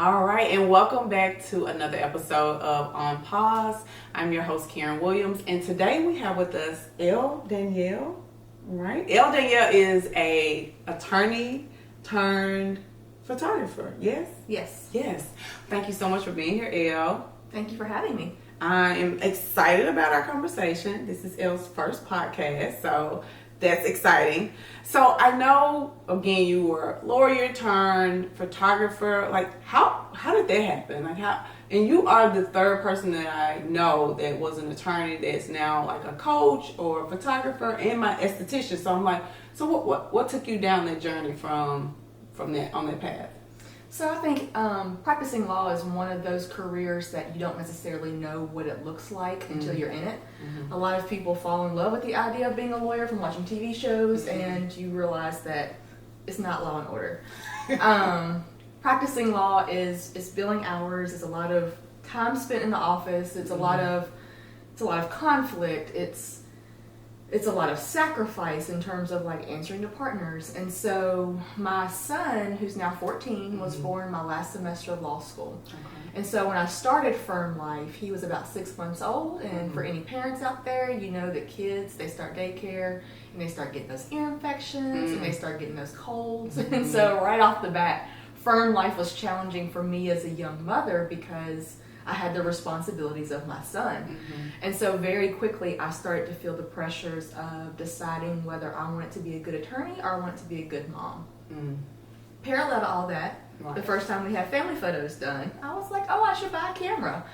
All right, and welcome back to another episode of On Pause. I'm your host, Karen Williams, and today we have with us Elle Danielle. Right? Elle Danielle is a attorney turned photographer. Yes? Yes. Yes. Thank you so much for being here, Elle. Thank you for having me. I am excited about our conversation. This is Elle's first podcast, so that's exciting. So I know, again, you were a lawyer turned photographer. Like, how did that happen? Like, how? And you are the third person that I know that was an attorney that's now like a coach or a photographer and my esthetician. So I'm like, so what took you down that journey from that on that path? So I think practicing law is one of those careers that you don't necessarily know what it looks like until you're in it. Mm-hmm. A lot of people fall in love with the idea of being a lawyer from watching TV shows, and you realize that it's not Law and Order. Practicing law is billing hours. It's a lot of time spent in the office. It's a lot of conflict. It's a lot of sacrifice in terms of like answering to partners. And so my son, who's now 14, was born my last semester of law school. Okay. And so when I started Firm Life, he was about 6 months old. And for any parents out there, you know that kids, they start daycare and they start getting those ear infections and they start getting those colds. And so right off the bat, Firm Life was challenging for me as a young mother because I had the responsibilities of my son. And so very quickly I started to feel the pressures of deciding whether I wanted to be a good attorney or I wanted to be a good mom. Parallel to all that, the first time we had family photos done, I was like, oh, I should buy a camera.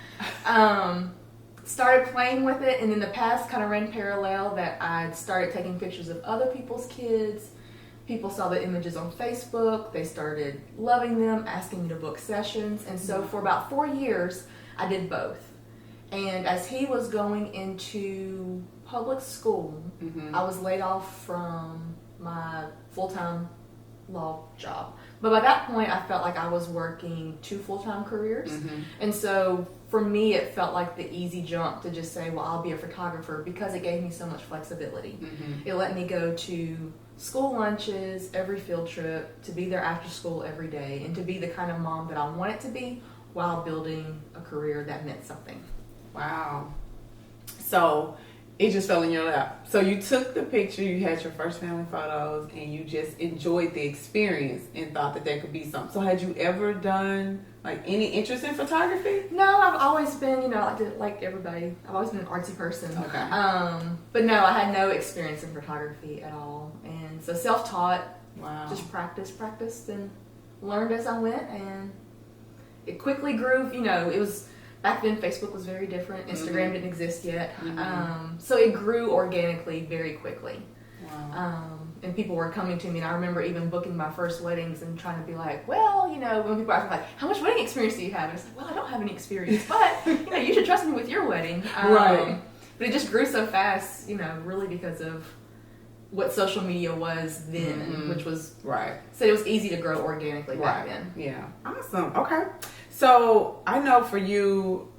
Started playing with it, and then the paths kind of ran parallel that I started taking pictures of other people's kids. People saw the images on Facebook, they started loving them, asking me to book sessions, and so for about 4 years, I did both. And as he was going into public school, I was laid off from my full-time law job. But by that point, I felt like I was working 2 full-time careers. And so for me, it felt like the easy jump to just say, well, I'll be a photographer because it gave me so much flexibility. It let me go to school lunches, every field trip, to be there after school every day, and to be the kind of mom that I wanted to be while building a career that meant something. Wow. So it just fell in your lap. So you took the picture, you had your first family photos, and you just enjoyed the experience and thought that there could be something. So had you ever done like any interest in photography? No, I've always been, like everybody, I've always been an artsy person. Okay. But no, I had no experience in photography at all. And so self-taught, just practiced and learned as I went, and it quickly grew. It was, back then Facebook was very different. Instagram didn't exist yet. So it grew organically very quickly. Wow. And people were coming to me, and I remember even booking my first weddings and trying to be like, well, when people ask me like, how much wedding experience do you have? And I was like, well, I don't have any experience, but you should trust me with your wedding. Right. But it just grew so fast, really because of what social media was then, which was so it was easy to grow organically back then. Yeah. Awesome. Okay. So I know for you,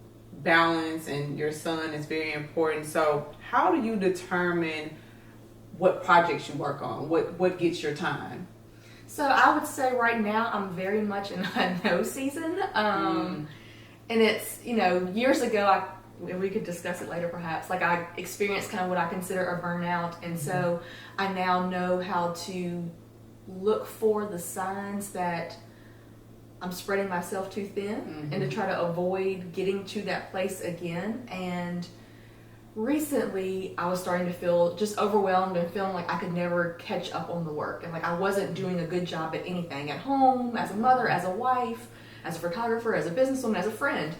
balance and your son is very important. So how do you determine what projects you work on? What gets your time? So I would say right now I'm very much in a no season. And it's, years ago, we could discuss it later perhaps, like I experienced kind of what I consider a burnout. And so I now know how to look for the signs that I'm spreading myself too thin and to try to avoid getting to that place again. And recently I was starting to feel just overwhelmed and feeling like I could never catch up on the work, and like I wasn't doing a good job at anything, at home, as a mother, as a wife, as a photographer, as a businesswoman, as a friend.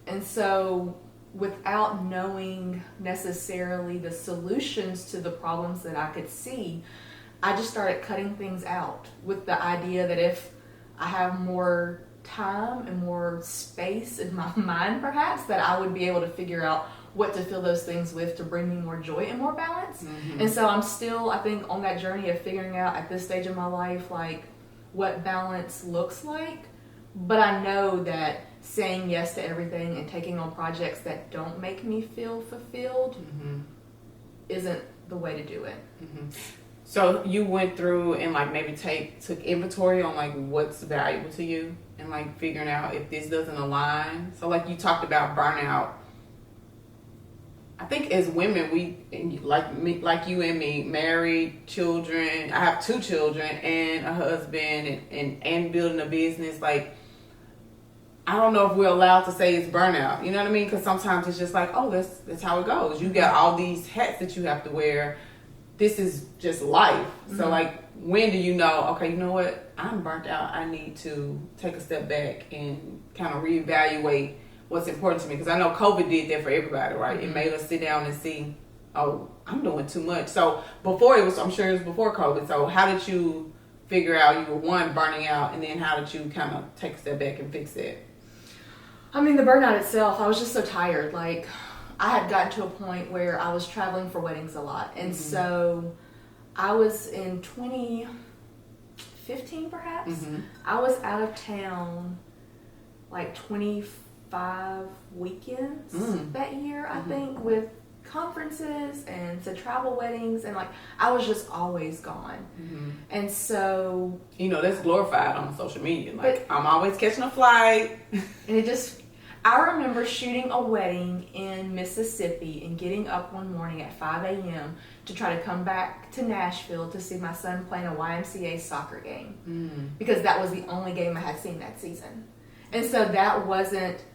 And so without knowing necessarily the solutions to the problems that I could see, I just started cutting things out with the idea that if I have more time and more space in my mind perhaps, that I would be able to figure out what to fill those things with to bring me more joy and more balance. And so I'm still, I think, on that journey of figuring out at this stage of my life like what balance looks like. But I know that saying yes to everything and taking on projects that don't make me feel fulfilled isn't the way to do it. So you went through and like maybe took inventory on like what's valuable to you and like figuring out if this doesn't align. So like you talked about burnout. I think as women, we like you and me, married, children. I have 2 children and a husband, and building a business. Like, I don't know if we're allowed to say it's burnout. You know what I mean? Because sometimes it's just like, oh, that's how it goes. You got all these hats that you have to wear. This is just life. Mm-hmm. So like, when do you know? Okay, you know what? I'm burnt out. I need to take a step back and kind of reevaluate what's important to me, because I know COVID did that for everybody, right? Mm-hmm. It made us sit down and see, oh, I'm doing too much. So I'm sure it was before COVID. So how did you figure out you were burning out, and then how did you kind of take a step back and fix it? I mean, the burnout itself, I was just so tired. Like, I had gotten to a point where I was traveling for weddings a lot. And mm-hmm. so I was in 2015 perhaps. Mm-hmm. I was out of town like 25 weekends that year, I think, with conferences and to travel weddings, and like I was just always gone. Mm-hmm. And so, that's glorified on social media. Like, I'm always catching a flight. And I remember shooting a wedding in Mississippi and getting up one morning at 5 a.m. to try to come back to Nashville to see my son playing a YMCA soccer game, because that was the only game I had seen that season. And so that wasn't,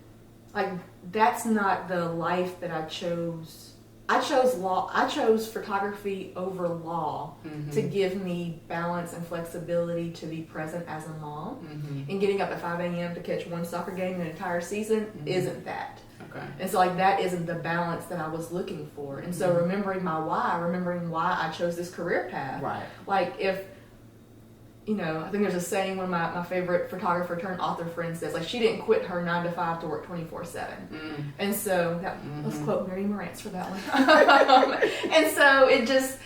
like, that's not the life that I chose. I chose photography over law to give me balance and flexibility to be present as a mom. Mm-hmm. And getting up at 5 a.m. to catch one soccer game an entire season isn't that. Okay. And so, like, that isn't the balance that I was looking for. And so remembering why I chose this career path. Right. Like, if, I think there's a saying, one of my favorite photographer turned author friends says, like, she didn't quit her 9 to 5 to work 24/7. And so let's quote Mary Morantz for that one. And so it just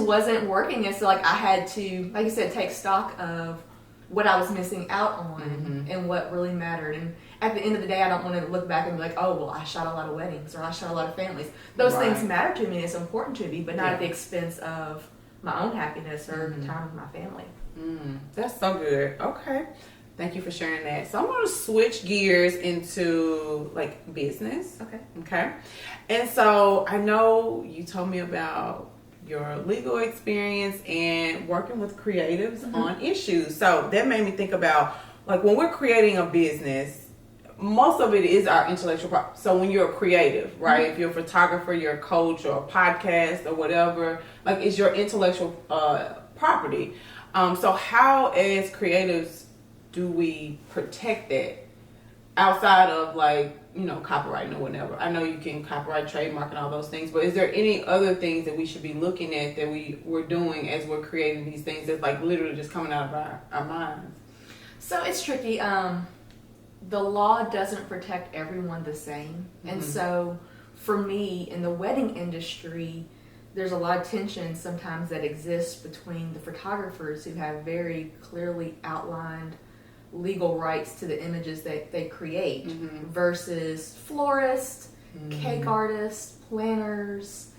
wasn't working. And so, like, I had to, like you said, take stock of what I was missing out on and what really mattered. And at the end of the day, I don't want to look back and be like, oh, well, I shot a lot of weddings or I shot a lot of families. Those things matter to me and it's important to me, but not at the expense of my own happiness or the time with my family. That's so good. Okay. Thank you for sharing that. So I'm going to switch gears into like business. Okay. And so I know you told me about your legal experience and working with creatives on issues. So that made me think about, like, when we're creating a business, most of it is our intellectual property. So when you're a creative, right? If you're a photographer, you're a coach or a podcast or whatever, like, it's your intellectual property. So how, as creatives, do we protect that outside of, like, copyright or whatever? I know you can copyright, trademark, and all those things, but is there any other things that we should be looking at that we're doing as we're creating these things that's, like, literally just coming out of our minds? So it's tricky. The law doesn't protect everyone the same. And so for me, in the wedding industry, there's a lot of tension sometimes that exists between the photographers who have very clearly outlined legal rights to the images that they create versus florists, cake artists, planners,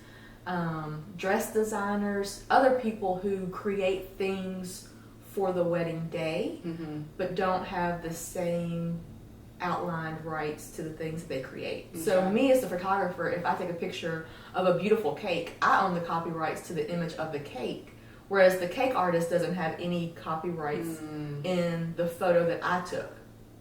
dress designers, other people who create things for the wedding day but don't have the same outlined rights to the things that they create. Okay. So me as the photographer, if I take a picture of a beautiful cake, I own the copyrights to the image of the cake, whereas the cake artist doesn't have any copyrights in the photo that I took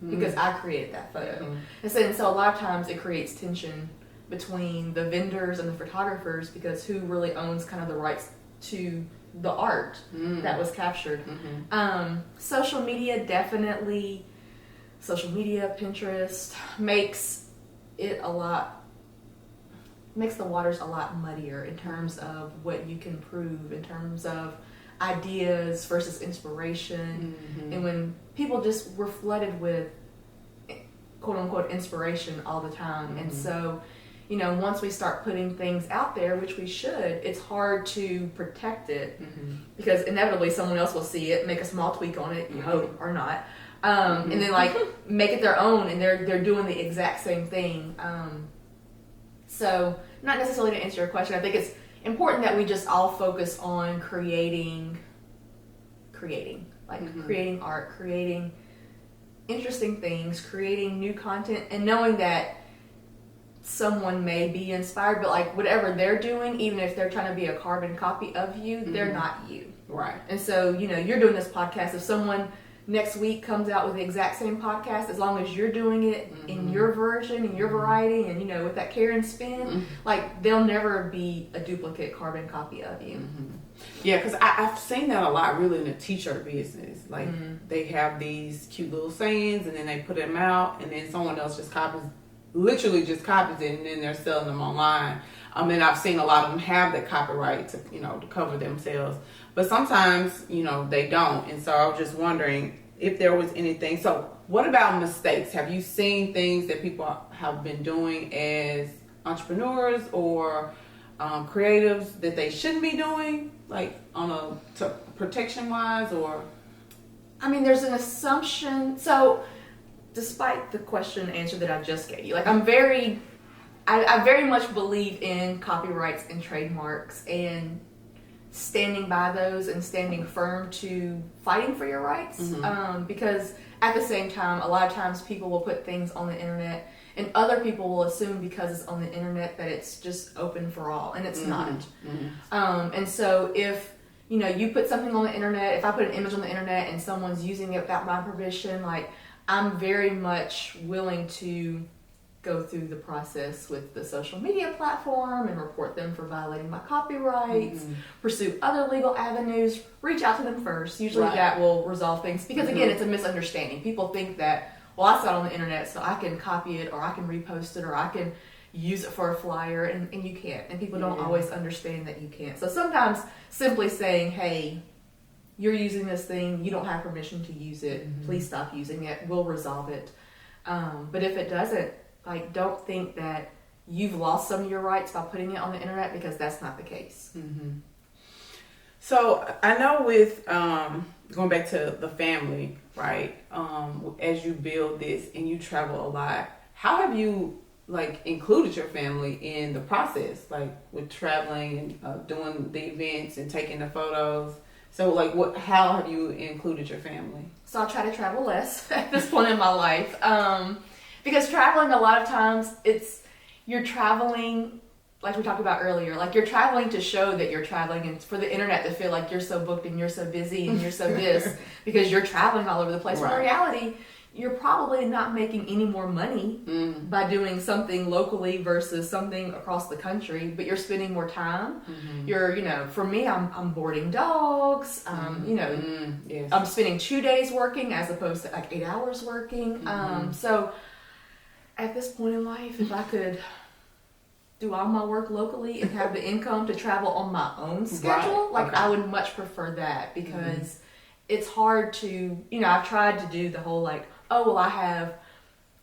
because I created that photo. And so a lot of times it creates tension between the vendors and the photographers because who really owns kind of the rights to the art that was captured. Social media, Pinterest makes the waters a lot muddier in terms of what you can prove, in terms of ideas versus inspiration. And when people just were flooded with quote unquote inspiration all the time. And so, once we start putting things out there, which we should, it's hard to protect it because inevitably someone else will see it, make a small tweak on it, you hope, or not. And then, like, make it their own, and they're doing the exact same thing. So, not necessarily to answer your question, I think important that we just all focus on creating, creating art, creating interesting things, creating new content, and knowing that someone may be inspired, but like whatever they're doing, even if they're trying to be a carbon copy of you, they're not you. Right. And so, you're doing this podcast. If someone next week comes out with the exact same podcast, as long as you're doing it in your version, in your variety, and with that care and spin, like they'll never be a duplicate carbon copy of you. Yeah, because I've seen that a lot really in the t-shirt business. Like they have these cute little sayings and then they put them out and then someone else literally just copies it and then they're selling them online. And I've seen a lot of them have the copyright to, to cover themselves. But sometimes, they don't. And so I was just wondering if there was anything. So what about mistakes? Have you seen things that people have been doing as entrepreneurs or creatives that they shouldn't be doing, like protection wise, or? I mean, there's an assumption. So, despite the question and answer that I just gave you, like I very much believe in copyrights and trademarks and standing by those and standing firm to fighting for your rights. Because at the same time, a lot of times people will put things on the internet and other people will assume because it's on the internet that it's just open for all, and it's not. And so if, you put something on the internet, if I put an image on the internet and someone's using it without my permission, like I'm very much willing to go through the process with the social media platform and report them for violating my copyrights, pursue other legal avenues, reach out to them first. Usually that will resolve things because again, it's a misunderstanding. People think that, well, I saw it on the internet so I can copy it or I can repost it or I can use it for a flyer, and you can't. And people don't always understand that you can't. So sometimes simply saying, hey, you're using this thing, you don't have permission to use it, please stop using it, we'll resolve it. But if it doesn't, like, don't think that you've lost some of your rights by putting it on the internet, because that's not the case. So I know with going back to the family, right? As you build this and you travel a lot, how have you included your family in the process, like with traveling and doing the events and taking the photos? So how have you included your family? So I try to travel less at this point in my life. Because traveling, a lot of times you're traveling, like we talked about earlier, like you're traveling to show that you're traveling and for the internet to feel like you're so booked and you're so busy and you're so this because you're traveling all over the place. When in reality, you're probably not making any more money by doing something locally versus something across the country, but you're spending more time. You're, for me, I'm boarding dogs. Yes. I'm spending 2 days working as opposed to 8 hours working. So at this point in life, if I could do all my work locally and have the income to travel on my own schedule, I would much prefer that, because it's hard to, I've tried to do the whole I have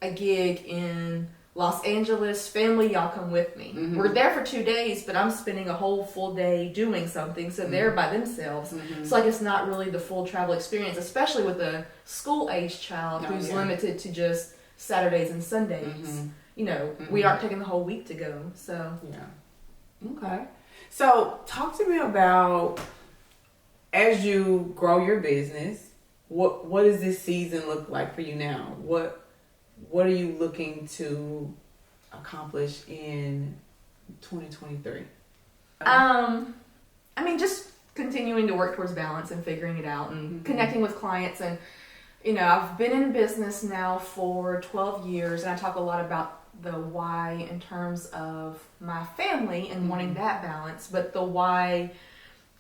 a gig in Los Angeles, family, y'all come with me. We're there for 2 days, but I'm spending a whole full day doing something, so they're by themselves. So it's not really the full travel experience, especially with a school-age child who's limited to just Saturdays and Sundays. We aren't taking the whole week to go. So okay. So talk to me about, as you grow your business, what does this season look like for you now? What are you looking to accomplish in 2023? I mean, just continuing to work towards balance and figuring it out and connecting with clients. And I've been in business now for 12 years, and I talk a lot about the why in terms of my family and wanting that balance, but the why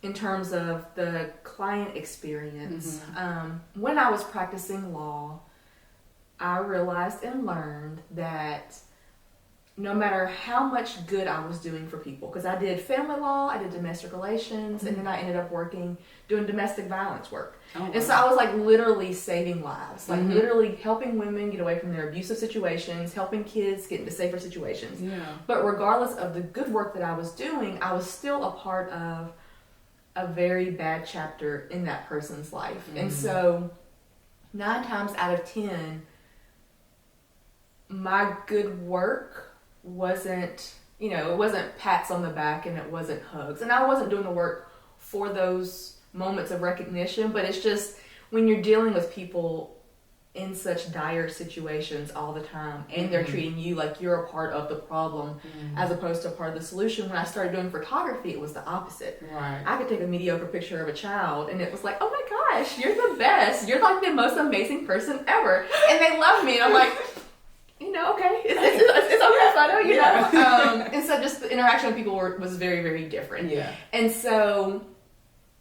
in terms of the client experience. When I was practicing law, I realized and learned that no matter how much good I was doing for people, because I did family law, I did domestic relations, and then I ended up doing domestic violence work. And so I was literally saving lives, literally helping women get away from their abusive situations, helping kids get into safer situations. But regardless of the good work that I was doing, I was still a part of a very bad chapter in that person's life. And so 9 times out of 10, my good work wasn't you know, it wasn't pats on the back and it wasn't hugs. And I wasn't doing the work for those moments of recognition, but it's just when you're dealing with people in such dire situations all the time and they're treating you like you're a part of the problem as opposed to a part of the solution. When I started doing photography, it was the opposite. Right. I could take a mediocre picture of a child and it was like, oh my gosh, you're the best. You're like the most amazing person ever. And they love me. And I'm like, you know, okay, it's okay, photo, you know. And so just the interaction with people was very, very different. Yeah. And so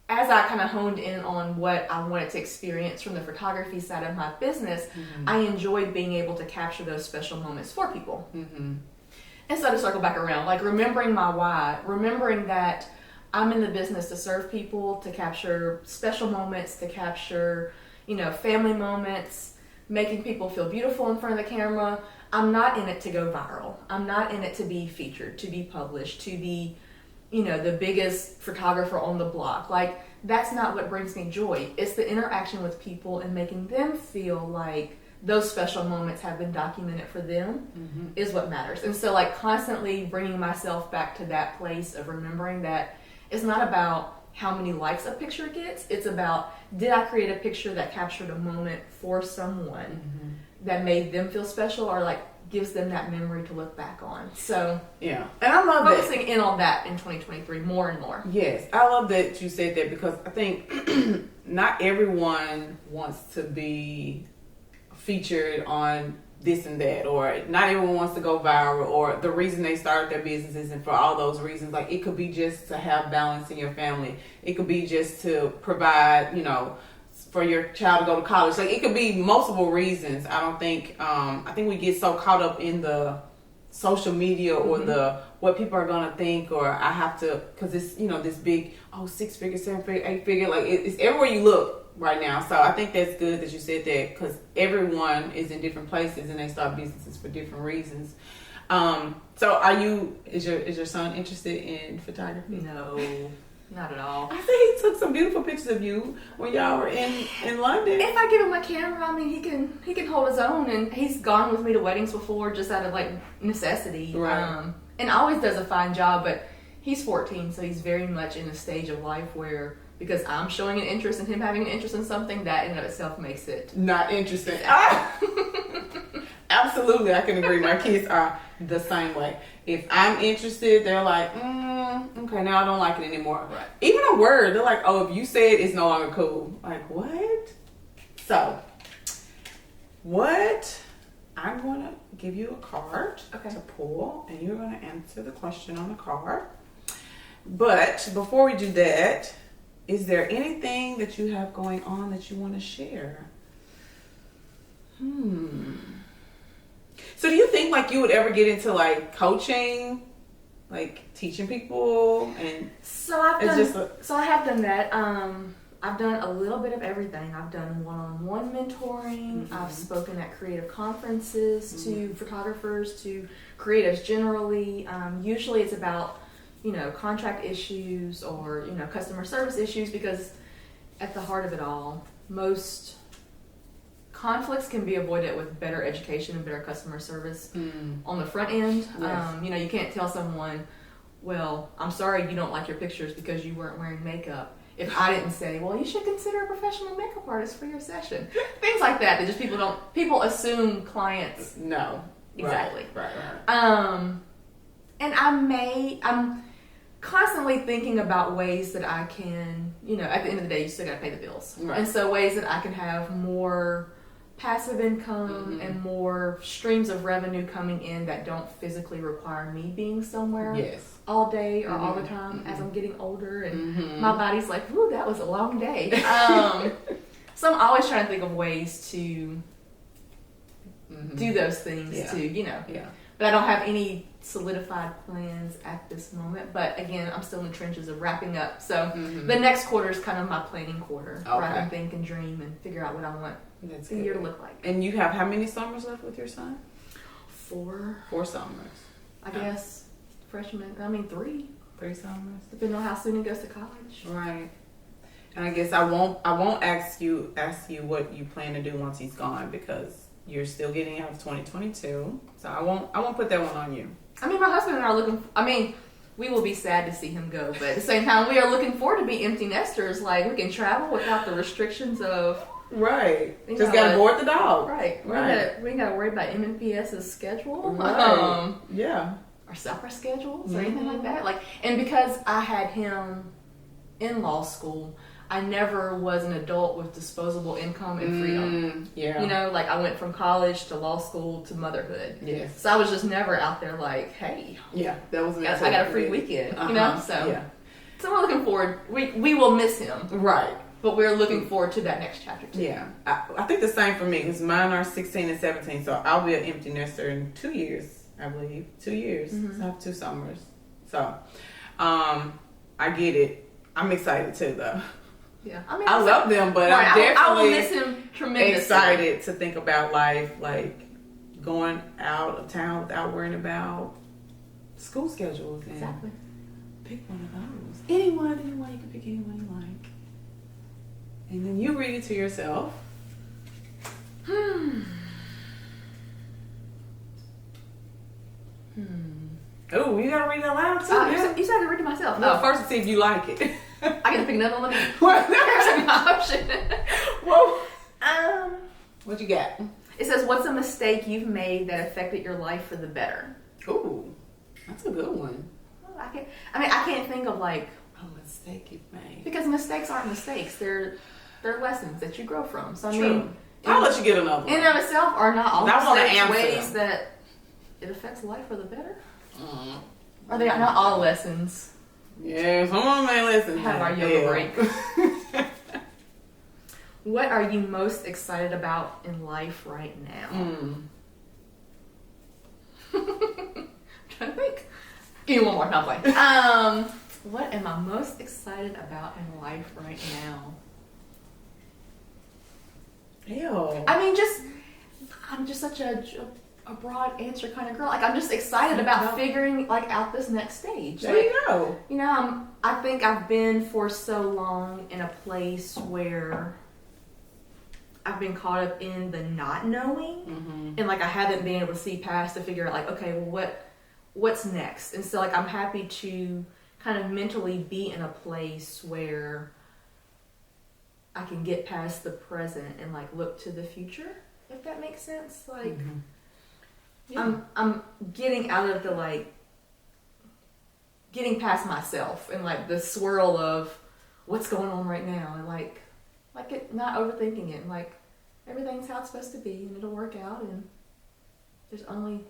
as I kind of honed in on what I wanted to experience from the photography side of my business, I enjoyed being able to capture those special moments for people. And so to circle back around, like remembering my why, remembering that I'm in the business to serve people, to capture special moments, to capture, you know, family moments, making people feel beautiful in front of the camera. I'm not in it to go viral. I'm not in it to be featured, to be published, to be, you know, the biggest photographer on the block. Like, that's not what brings me joy. It's the interaction with people and making them feel like those special moments have been documented for them is what matters. And so, like, constantly bringing myself back to that place of remembering that it's not about how many likes a picture gets. It's about, did I create a picture that captured a moment for someone that made them feel special, or like gives them that memory to look back on. So yeah, and I love focusing in on that in 2023 more and more. Yes, I love that you said that, because I think not everyone wants to be featured on this and that, or not everyone wants to go viral, or the reason they started their businesses and for all those reasons. Like, it could be just to have balance in your family. It could be just to provide, you know, for your child to go to college. Like, it could be multiple reasons. I don't think, I think we get so caught up in the social media or the what people are going to think, or I have to, because it's, you know, this big, 6-figure, 7-figure, 8-figure, like it's everywhere you look right now. So I think that's good that you said that, because everyone is in different places and they start businesses for different reasons. So is your son interested in photography? No. Not at all. I think he took some beautiful pictures of you when y'all were in London. If I give him a camera, I mean, he can hold his own, and he's gone with me to weddings before just out of like necessity. Right. And always does a fine job, but he's 14, so he's very much in a stage of life where, because I'm showing an interest in him having an interest in something, that in and of itself makes it not interesting. Absolutely, I can agree. My kids are the same way. If I'm interested, they're like, okay, now I don't like it anymore. Right. Even a word, they're like, oh, if you say it, it's no longer cool. Like, what? So, I'm going to give you a card to pull, and you're going to answer the question on the card. But before we do that, is there anything that you have going on that you want to share? So do you think like you would ever get into like coaching, like teaching people? And so I have done that. I've done a little bit of everything. I've done one-on-one mentoring. I've spoken at creative conferences to photographers, to creatives generally. Usually it's about, you know, contract issues or, you know, customer service issues, because at the heart of it all, most conflicts can be avoided with better education and better customer service on the front end. Yes. You know, you can't tell someone, well, I'm sorry you don't like your pictures because you weren't wearing makeup, if I didn't say, well, you should consider a professional makeup artist for your session. Things like that just people assume clients know. Exactly. Right. And I'm constantly thinking about ways that I can, you know, at the end of the day, you still gotta pay the bills. Right. And so ways that I can have more passive income and more streams of revenue coming in that don't physically require me being somewhere all day or all the time as I'm getting older and my body's like, ooh, that was a long day. So I'm always trying to think of ways to do those things to, you know. Yeah. But I don't have any solidified plans at this moment. But again, I'm still in the trenches of wrapping up. So the next quarter is kind of my planning quarter, where I can think and dream and figure out what I want the year to look like. And you have how many summers left with your son? 4. 4 summers. I guess. Freshman, 3. 3 summers. Depending on how soon he goes to college. Right. And I guess I won't ask you what you plan to do once he's gone, because you're still getting out of 2022. So I won't put that one on you. I mean, my husband and I are looking. I mean, we will be sad to see him go, but at the same time, we are looking forward to be empty nesters. Like, we can travel without the restrictions of. Right. Just gotta board the dog. Right. We ain't gotta worry about MNPS's schedule. Right. Yeah. Or supper schedules or anything like that. Like, and because I had him in law school, I never was an adult with disposable income and freedom. Yeah. You know, like I went from college to law school to motherhood. Yes. So I was just never out there like, hey. Yeah. That was. I got a free weekend. You know. So. Yeah. So we're looking forward. We will miss him. Right. But we're looking forward to that next chapter too. Yeah. I think the same for me because mine are 16 and 17. So I'll be an empty nester in 2 years, I believe. 2 years. So I have 2 summers. So I get it. I'm excited too, though. Yeah, I mean, I love them, but I'm definitely I will miss him tremendously. Excited to think about life, like going out of town without worrying about school schedules. And exactly. Pick one of those. Anyone, you can pick anyone you like, and then you read it to yourself. Oh, you gotta read it out loud too. You said I could read it myself. No, first to see if you like it. I get to pick another one. There's an option. Whoa. What you got? It says, "What's a mistake you've made that affected your life for the better?" Ooh, that's a good one. I can't think of like a mistake you've made because mistakes aren't mistakes. They're lessons that you grow from. So I True. mean, I'll let you get another one. In and of itself are not all mistakes ways them. that it affects life for the better. Are they not all lessons? Yeah, some of them ain't lessons. Have our yoga break. What are you most excited about in life right now? Trying to think. Give me one more. Not play. What am I most excited about in life right now? Ew. I mean, I'm just such a broad answer kind of girl. Like, I'm just excited about figuring like out this next stage. There you go. You know, I think I've been for so long in a place where I've been caught up in the not knowing, and like I haven't been able to see past to figure out like, okay, well, what's next? And so like I'm happy to kind of mentally be in a place where I can get past the present and like look to the future, if that makes sense. Like I'm getting out of the like getting past myself and like the swirl of what's going on right now and like it, not overthinking it. Like everything's how it's supposed to be and it'll work out and there's only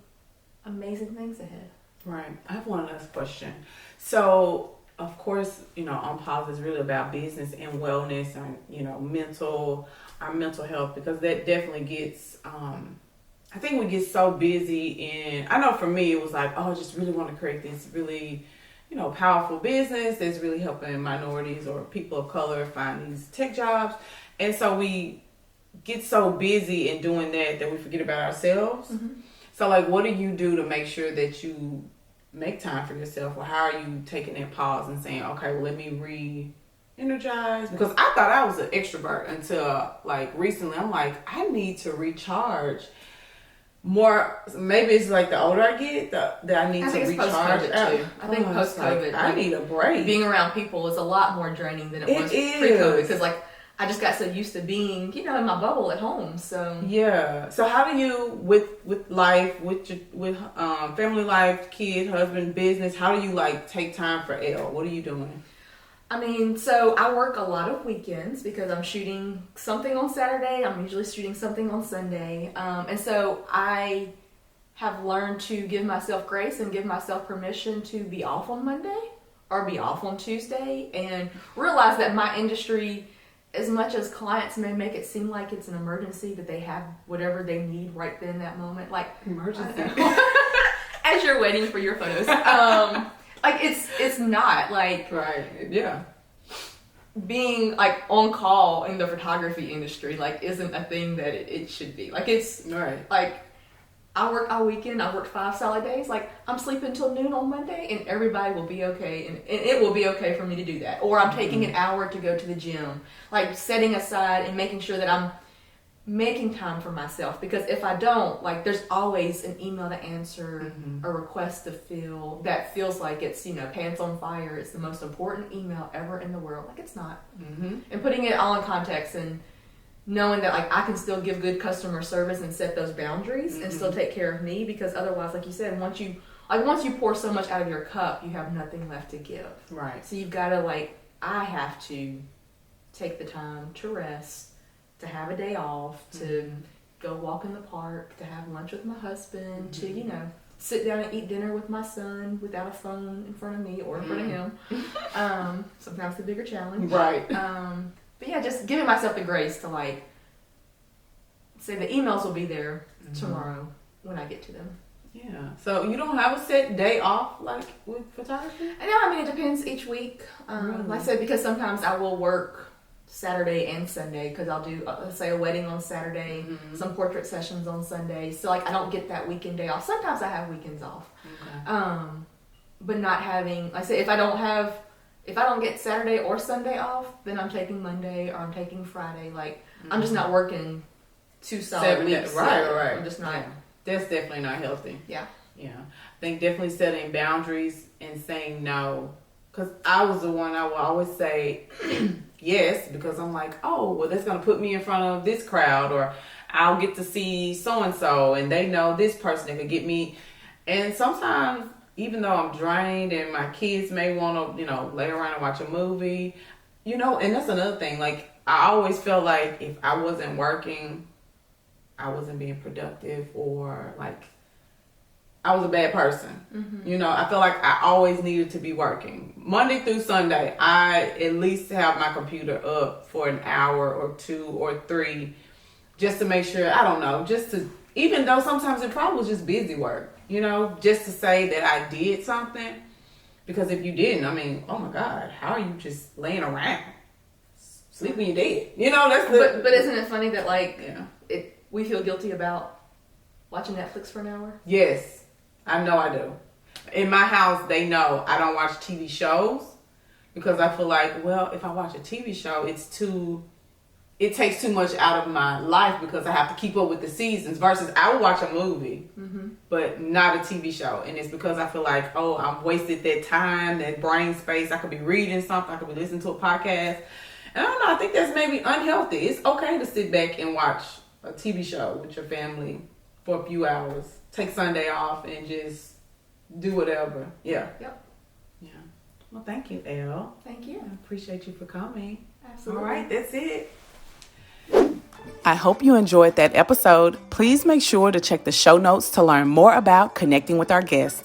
amazing things ahead. Right. I have one last question. So, of course, you know, On Pause is really about business and wellness and, you know, our mental health, because that definitely gets, I think we get so busy I know for me, it was like, oh, I just really want to create this really, you know, powerful business that's really helping minorities or people of color find these tech jobs. And so we get so busy in doing that we forget about ourselves. So like, what do you do to make sure that you make time for yourself? Or how are you taking that pause and saying, okay, well, let me re-energize? Because I thought I was an extrovert until like recently. I'm like, I need to recharge more. Maybe it's like the older I get, that I need to recharge. Too. I think post-COVID, I need a break. Being around people is a lot more draining than it was pre-COVID. Because like, I just got so used to being, you know, in my bubble at home. So yeah. So how do you, with life, with family life, kid, husband, business, how do you like take time for Elle? What are you doing? I mean, so I work a lot of weekends because I'm shooting something on Saturday. I'm usually shooting something on Sunday. And so I have learned to give myself grace and give myself permission to be off on Monday or be off on Tuesday and realize that my industry, as much as clients may make it seem like it's an emergency, that they have whatever they need right then that moment, like emergency, as you're waiting for your photos, like it's not like right, yeah. Being like on call in the photography industry like isn't a thing that it should be. Like it's right. Like I work all weekend. I work 5 solid days. Like I'm sleeping till noon on Monday, and everybody will be okay, and it will be okay for me to do that. Or I'm taking an hour to go to the gym, like setting aside and making sure that I'm making time for myself, because if I don't, like, there's always an email to answer, a request to fill that feels like it's, pants on fire. It's the most important email ever in the world. Like, it's not. And putting it all in context and knowing that, like, I can still give good customer service and set those boundaries and still take care of me, because otherwise, like you said, once you pour so much out of your cup, you have nothing left to give. Right. So you've got to, I have to take the time to rest, to have a day off, to go walk in the park, to have lunch with my husband, to, sit down and eat dinner with my son without a phone in front of me or in front of him. Sometimes the bigger challenge. Right. But yeah, just giving myself the grace to, say the emails will be there tomorrow when I get to them. Yeah. So you don't have a set day off, with photography? I mean, it depends each week. Like I said, because sometimes I will work Saturday and Sunday, because I'll do, let's say, a wedding on Saturday, some portrait sessions on Sunday. So, I don't get that weekend day off. Sometimes I have weekends off. Okay. But not having, like I say, if I don't get Saturday or Sunday off, then I'm taking Monday or I'm taking Friday. I'm just not working 2 solid weeks. Right. I'm just not. Yeah. That's definitely not healthy. Yeah. Yeah. I think definitely setting boundaries and saying no. Because I was the one, I will always say yes, because I'm like, oh, well, that's going to put me in front of this crowd, or I'll get to see so-and-so, and they know this person that could get me. And sometimes, even though I'm drained and my kids may want to, lay around and watch a movie, and that's another thing. I always felt like if I wasn't working, I wasn't being productive, or I was a bad person. I feel like I always needed to be working. Monday through Sunday, I at least have my computer up for an hour or 2 or 3 just to make sure, I don't know, even though sometimes it probably was just busy work, just to say that I did something. Because if you didn't, I mean, oh my God, how are you just laying around? Sleep when you're dead. That's the... But isn't it funny that, we feel guilty about watching Netflix for an hour? Yes. I know I do. In my house, they know I don't watch TV shows, because I feel like, well, if I watch a TV show, it takes too much out of my life, because I have to keep up with the seasons, versus I would watch a movie, but not a TV show. And it's because I feel like, oh, I've wasted that time, that brain space. I could be reading something. I could be listening to a podcast. And I don't know, I think that's maybe unhealthy. It's okay to sit back and watch a TV show with your family for a few hours. Take Sunday off and just do whatever. Yeah. Yep. Yeah. Well, thank you, Elle. Thank you. I appreciate you for coming. Absolutely. All right, that's it. I hope you enjoyed that episode. Please make sure to check the show notes to learn more about connecting with our guests.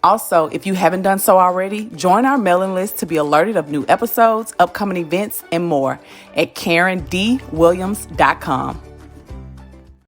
Also, if you haven't done so already, join our mailing list to be alerted of new episodes, upcoming events, and more at KarenDWilliams.com.